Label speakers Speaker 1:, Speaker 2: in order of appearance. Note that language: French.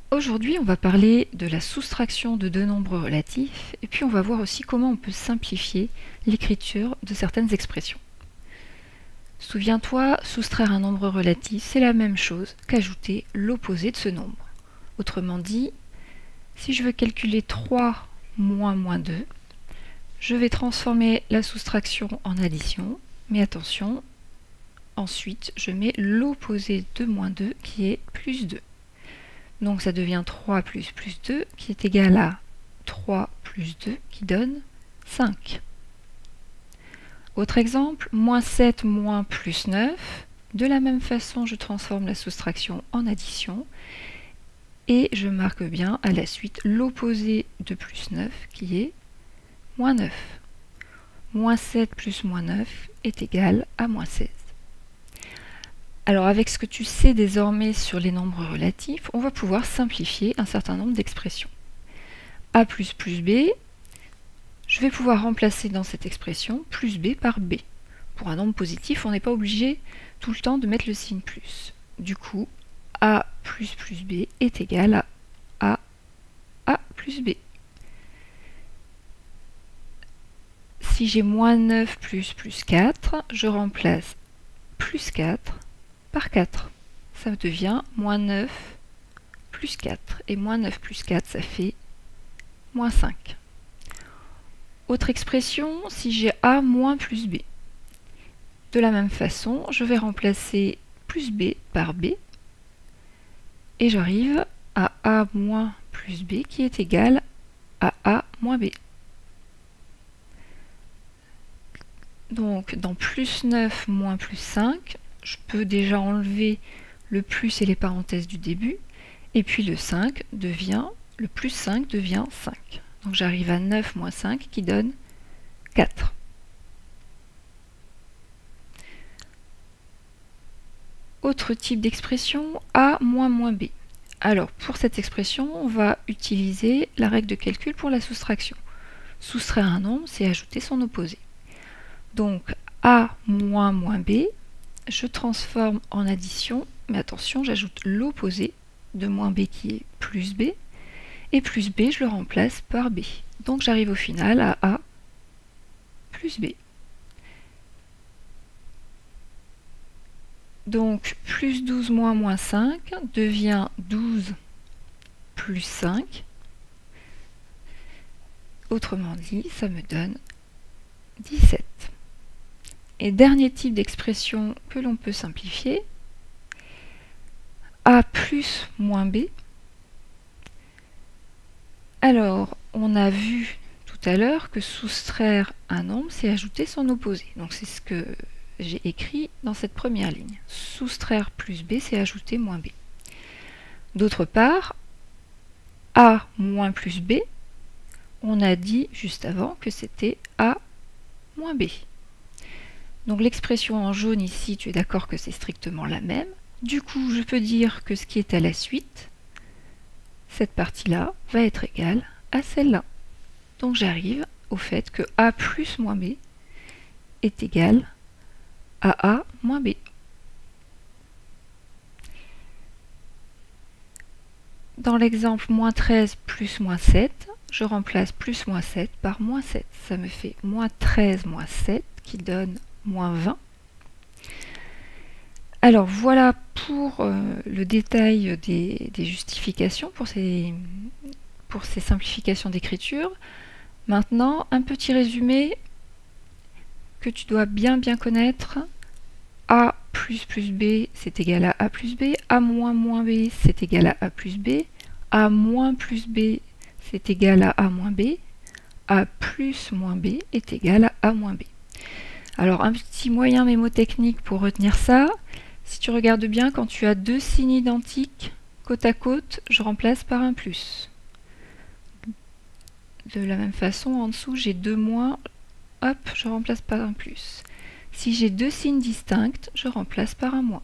Speaker 1: Aujourd'hui, on va parler de la soustraction de deux nombres relatifs et puis on va voir aussi comment on peut simplifier l'écriture de certaines expressions. Souviens-toi, soustraire un nombre relatif, c'est la même chose qu'ajouter l'opposé de ce nombre. Autrement dit, si je veux calculer 3 moins moins 2, je vais transformer la soustraction en addition, mais attention, ensuite je mets l'opposé de moins 2 qui est plus 2. Donc ça devient 3 plus 2 qui est égal à 3 plus 2 qui donne 5. Autre exemple, moins 7 moins plus 9. De la même façon, je transforme la soustraction en addition et je marque bien à la suite l'opposé de plus 9 qui est moins 9. Moins 7 plus moins 9 est égal à moins 16. Alors avec ce que tu sais désormais sur les nombres relatifs, on va pouvoir simplifier un certain nombre d'expressions. A plus B, je vais pouvoir remplacer dans cette expression plus B par B. Pour un nombre positif, on n'est pas obligé tout le temps de mettre le signe plus. Du coup, A plus B est égal à A plus B. Si j'ai moins 9 plus 4, je remplace plus 4 par 4. Ça devient moins 9 plus 4. Et moins 9 plus 4, ça fait moins 5. Autre expression, si j'ai A moins plus B. De la même façon, je vais remplacer plus B par B. Et j'arrive à A moins plus B qui est égal à A moins B. Donc, dans plus 9 moins plus 5, je peux déjà enlever le plus et les parenthèses du début. Et puis le plus 5 devient 5. Donc j'arrive à 9 moins 5 qui donne 4. Autre type d'expression, A moins moins B. Alors pour cette expression, on va utiliser la règle de calcul pour la soustraction. Soustraire un nombre, c'est ajouter son opposé. Donc A moins moins B, je transforme en addition, mais attention, j'ajoute l'opposé de moins B qui est plus B. Et plus B, je le remplace par B. Donc j'arrive au final à A plus B. Donc plus 12 moins moins 5 devient 12 plus 5. Autrement dit, ça me donne 17. Et dernier type d'expression que l'on peut simplifier, A plus moins B. Alors, on a vu tout à l'heure que soustraire un nombre, c'est ajouter son opposé. Donc c'est ce que j'ai écrit dans cette première ligne. Soustraire plus B, c'est ajouter moins B. D'autre part, A moins plus B, on a dit juste avant que c'était A moins B. Donc l'expression en jaune ici, tu es d'accord que c'est strictement la même. Du coup, je peux dire que ce qui est à la suite, cette partie-là, va être égale à celle-là. Donc j'arrive au fait que A plus moins B est égal à A moins B. Dans l'exemple moins 13 plus moins 7, je remplace plus moins 7 par moins 7. Ça me fait moins 13 moins 7 qui donne moins 20. Alors voilà pour le détail des justifications pour ces simplifications d'écriture. Maintenant, un petit résumé que tu dois bien connaître. A plus B, c'est égal à A plus B. A moins moins B, c'est égal à A plus B. A moins plus B, c'est égal à A moins B. A plus moins B est égal à A moins B. Alors, un petit moyen mémotechnique pour retenir ça. Si tu regardes bien, quand tu as deux signes identiques côte à côte, je remplace par un plus. De la même façon, en dessous, j'ai deux moins, hop, je remplace par un plus. Si j'ai deux signes distincts, je remplace par un moins.